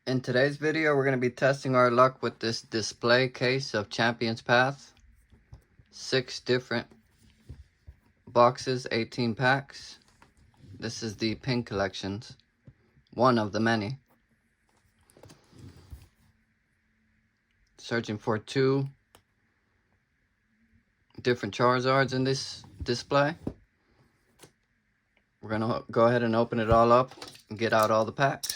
In today's video, we're going to be testing our luck with this display case of Champions Path. 6 different boxes, 18 packs. This is the pink collections. One of the many. Searching for 2 different Charizards in this display. We're going to go ahead and open it all up and get out all the packs.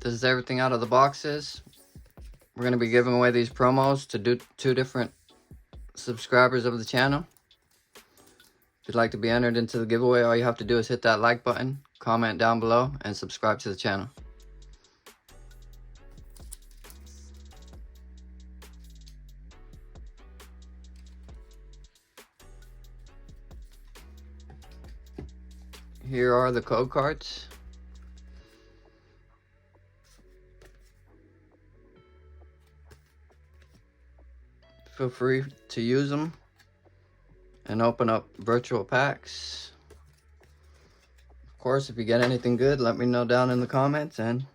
This is everything out of the boxes. We're going to be giving away these promos to 2 different subscribers of the channel. If you'd like to be entered into the giveaway, all you have to do is hit that like button, comment down below, and subscribe to the channel. Here are the code cards. Feel free to use them and open up virtual packs. Of course, if you get anything good, let me know down in the comments. And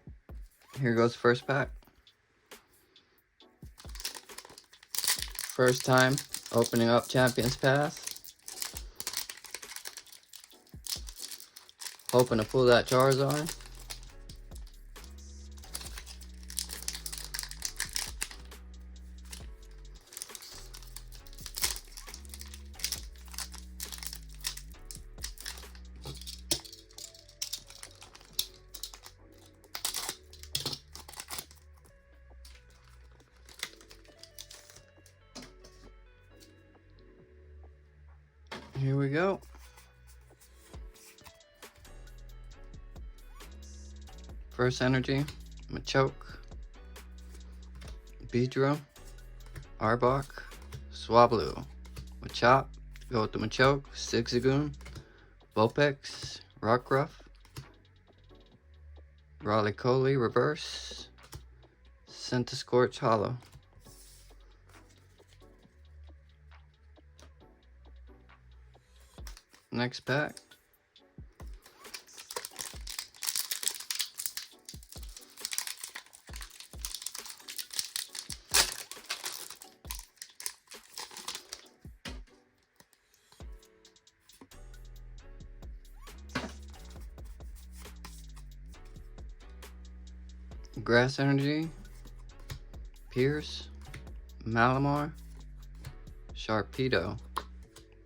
here goes the first pack. First time opening up Champions Path. Hoping to pull that Charizard. Here we go. First energy, Machoke, Beedrill, Arbok, Swablu, Machop, go with the Machoke, Zigzagoon, Vulpix, Rockruff, Roly-Coly Reverse, Scorch Hollow. Next pack. Grass Energy, Pierce, Malamar, Sharpedo,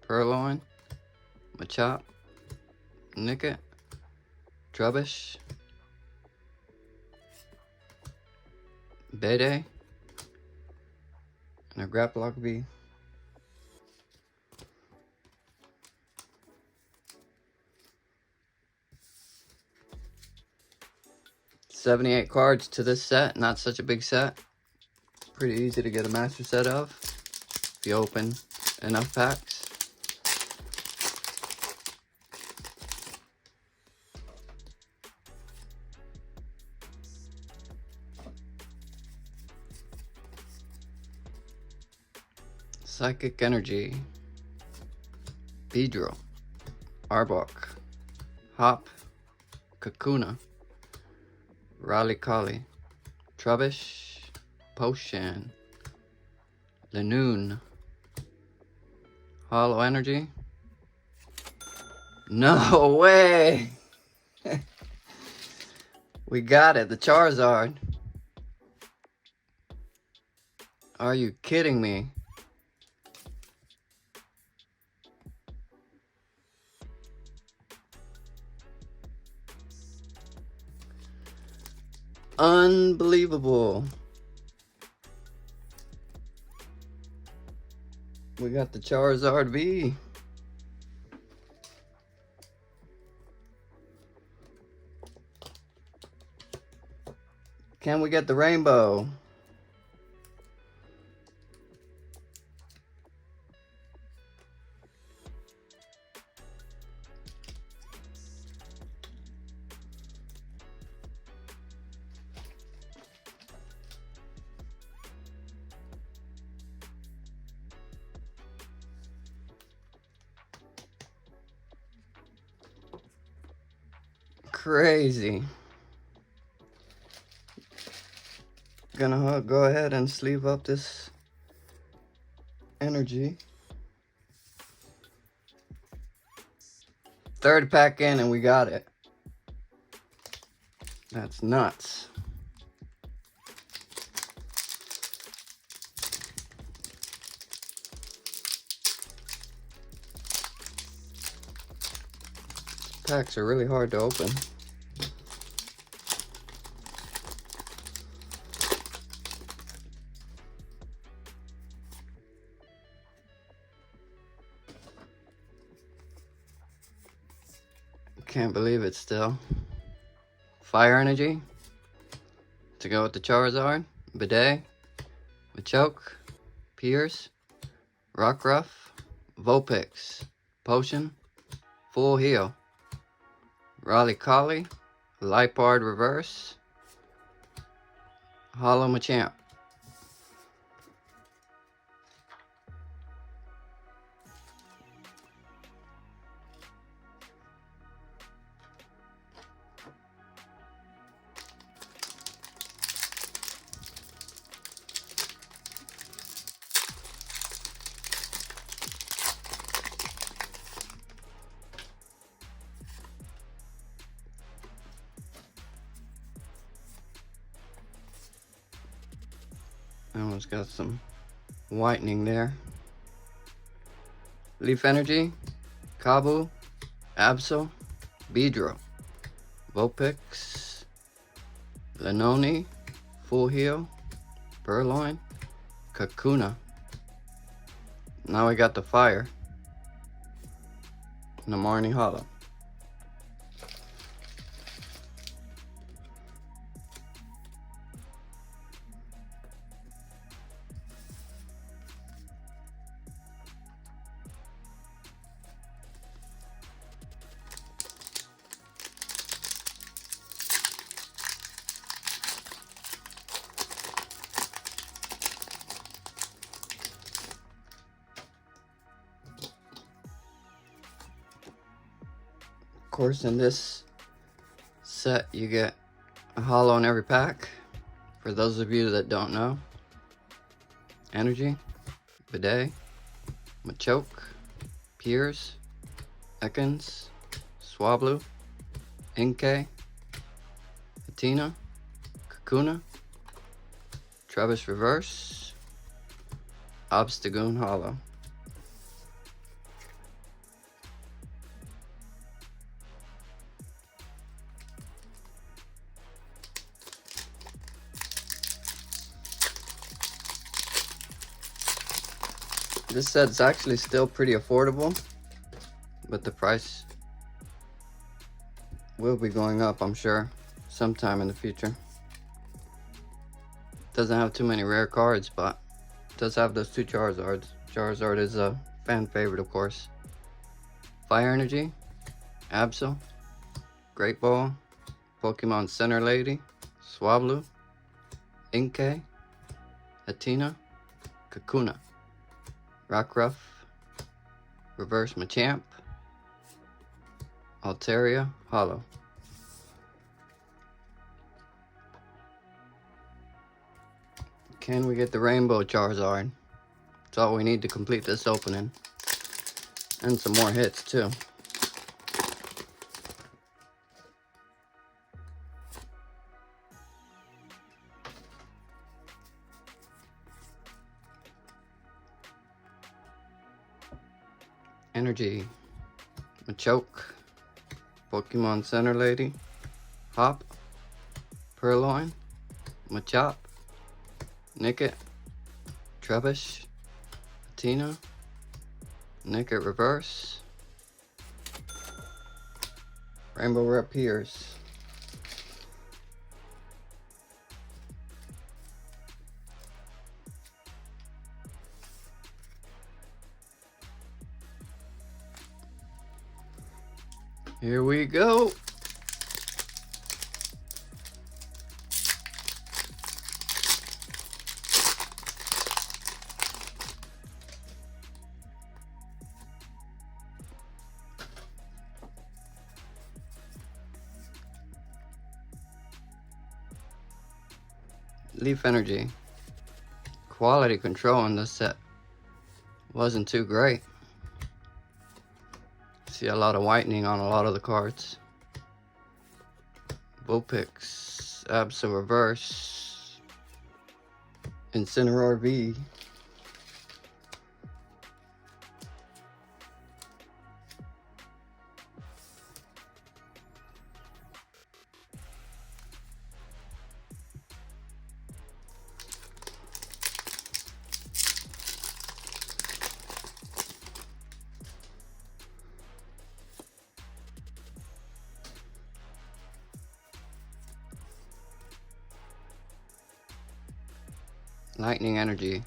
Purloin, Machop, Nickit, Trubbish, Bede, and a Grapplock V. $78 cards to this set, not such a big set. Pretty easy to get a master set of if you open enough packs. Psychic Energy, Beedrill, Arbok, Hop, Kakuna, Roly-Coly, Trubbish, Potion, Lanoon, Hollow Energy. No way! We got it, the Charizard. Are you kidding me? Unbelievable. We got the Charizard V. Can we get the rainbow? crazy. Gonna go ahead and sleeve up this energy. Third pack in and we got it. That's nuts. Packs are really hard to open. Can't believe it still. Fire energy to go with the Charizard, Bidet, Machoke, Pierce, Rockruff, Vulpix, Potion, Full Heal, Raleigh Collie, Lipard Reverse, Hollow Machamp. Almost got some whitening there. Leaf Energy, Kabu, Absol, Beedrill, Vulpix, Lenoni, Full Heal, Purloin, Kakuna. Now we got the Fire. Namarni Hollow. Of course, in this set you get a hollow in every pack. For those of you that don't know, Energy, Bidet, Machoke, Pierce, Ekans, Swablu, Inkay, Patina, Kakuna, Travis Reverse, Obstagoon Hollow. This set's actually still pretty affordable, but the price will be going up, I'm sure, sometime in the future. Doesn't have too many rare cards, but it does have those two Charizards. Charizard is a fan favorite, of course. Fire Energy, Absol, Great Ball, Pokemon Center Lady, Swablu, Inkay, Hatina, Kakuna, Rockruff, Reverse Machamp, Altaria Hollow. Can we get the Rainbow Charizard? That's all we need to complete this opening. And some more hits too. Energy, Machoke, Pokemon Center Lady, Hop, Purloin, Machop, Nickit, Trubbish, Tina, Nickit Reverse, Rainbow Rep Pierce. Here we go. Leaf Energy. Quality control in this set wasn't too great. See a lot of whitening on a lot of the cards. Vulpix, Absol Reverse, Incineroar V, Lightning Energy,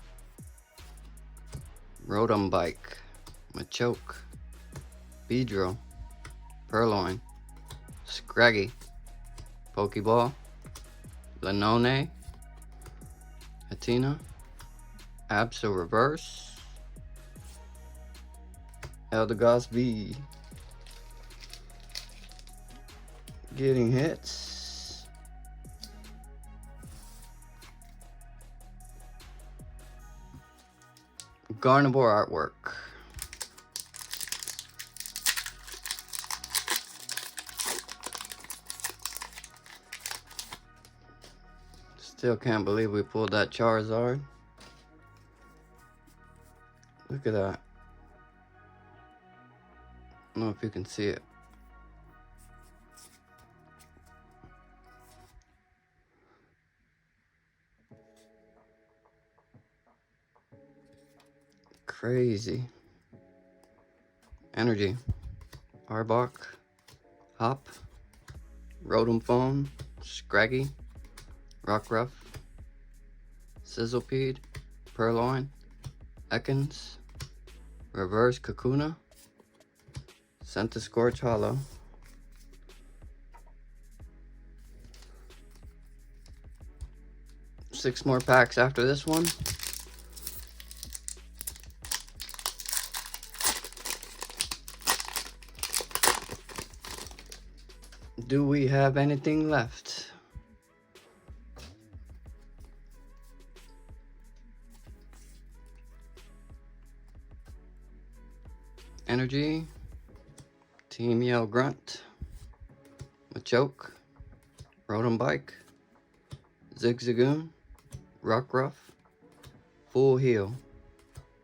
Rotom Bike, Machoke, Beedrill, Purloin, Scraggy, Pokeball, Lanone, Athena, Absol Reverse, Eldegoss V. Getting hits. Gardevoir artwork. Still can't believe we pulled that Charizard. Look at that. I don't know if you can see it. Crazy. Energy. Arbok. Hop. Rotom Phone. Scraggy. Rockruff. Sizzlepede. Purloin. Ekans. Reverse Kakuna. Centiskorch Hollow. Six more packs after this one. Do we have anything left? Energy, Team Yell Grunt, Machoke, Rotom Bike, Zigzagoon, Rockruff, Full Heal,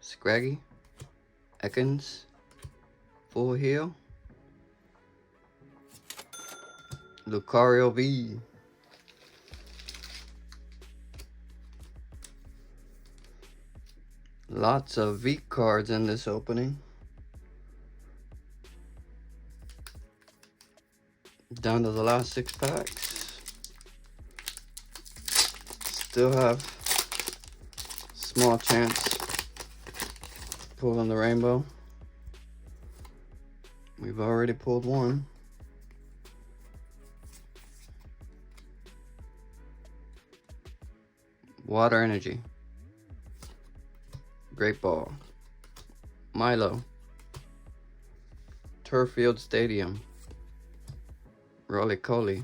Scraggy, Ekans, Full Heal, Lucario V. Lots of V cards in this opening. Down to the last 6 packs. Still have small chance pulling the rainbow. We've already pulled one. Water Energy, Great Ball, Milo, Turffield Stadium, Roly-Coly,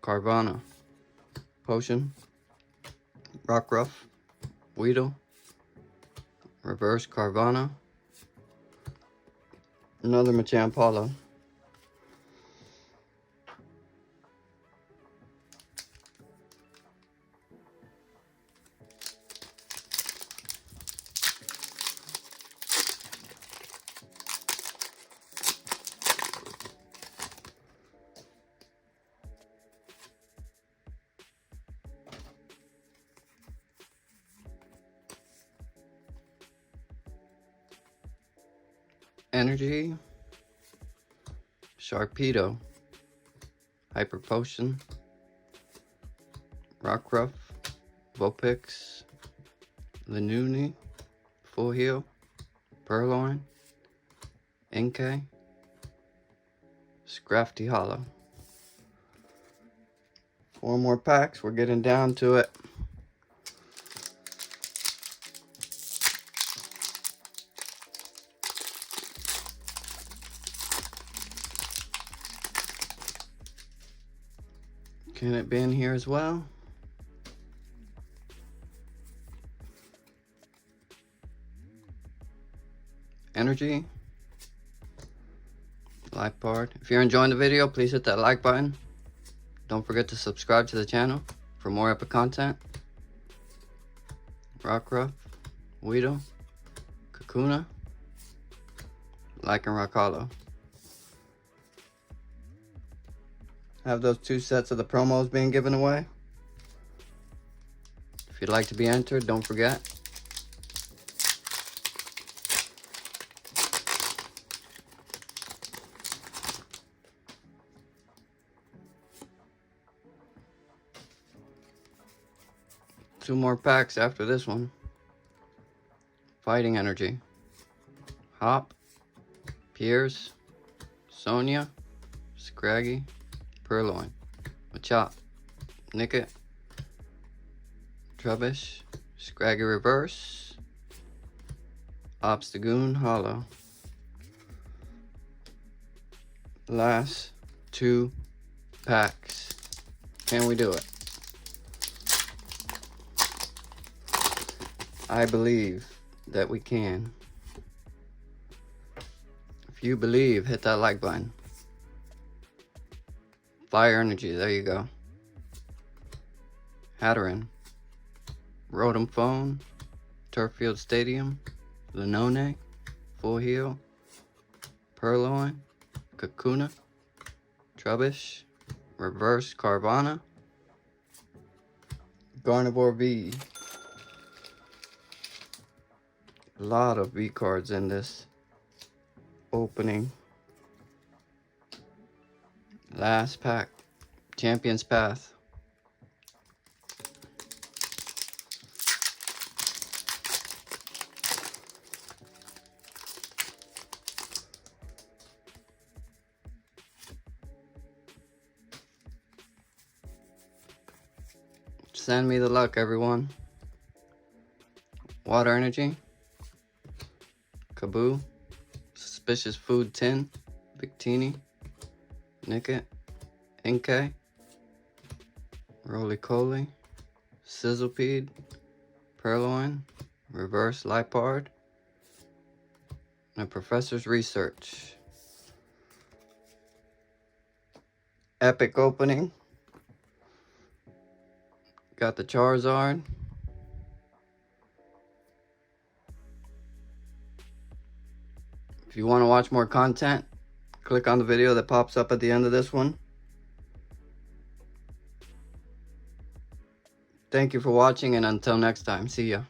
Carvana, Potion, Rockruff, Weedle, Reverse Carvana, another Machamp Hollow, Energy, Sharpedo, Hyper Potion, Rockruff, Vulpix, Lanuni, Full Heal, Purloin, Inkay, Scrafty Hollow. 4 more packs, we're getting down to it. Can it be in here as well? energy. Life part. If you're enjoying the video, please hit that like button. Don't forget to subscribe to the channel for more epic content. Rockruff, Weedle, Kakuna, Like and Rock Hollow. Have those 2 sets of the promos being given away. If you'd like to be entered, don't forget. Two more packs after this one. Fighting Energy. Hop, Piers, Sonia, Scraggy, Purloin, Machop, Nickit, Trubbish, Scraggy Reverse, Obstagoon Hollow. Last 2 packs. Can we do it? I believe that we can. If you believe, hit that like button. Fire Energy, there you go. Hatteran, Rotom Phone, Turffield Stadium, Lenone, Full Heal, Purloin, Kakuna, Trubbish, Reverse Carvana, Gardevoir V. A lot of V cards in this opening. Last pack, Champion's Path. Send me the luck, everyone. Water Energy, Kaboo, Suspicious Food Tin, Victini, Nickit, Inkay, Roly-Coly, Sizzlepede, Purloin, Reverse Lipard, and a Professor's Research. Epic opening. Got the Charizard. If you want to watch more content, click on the video that pops up at the end of this one. Thank you for watching, and until next time, see ya.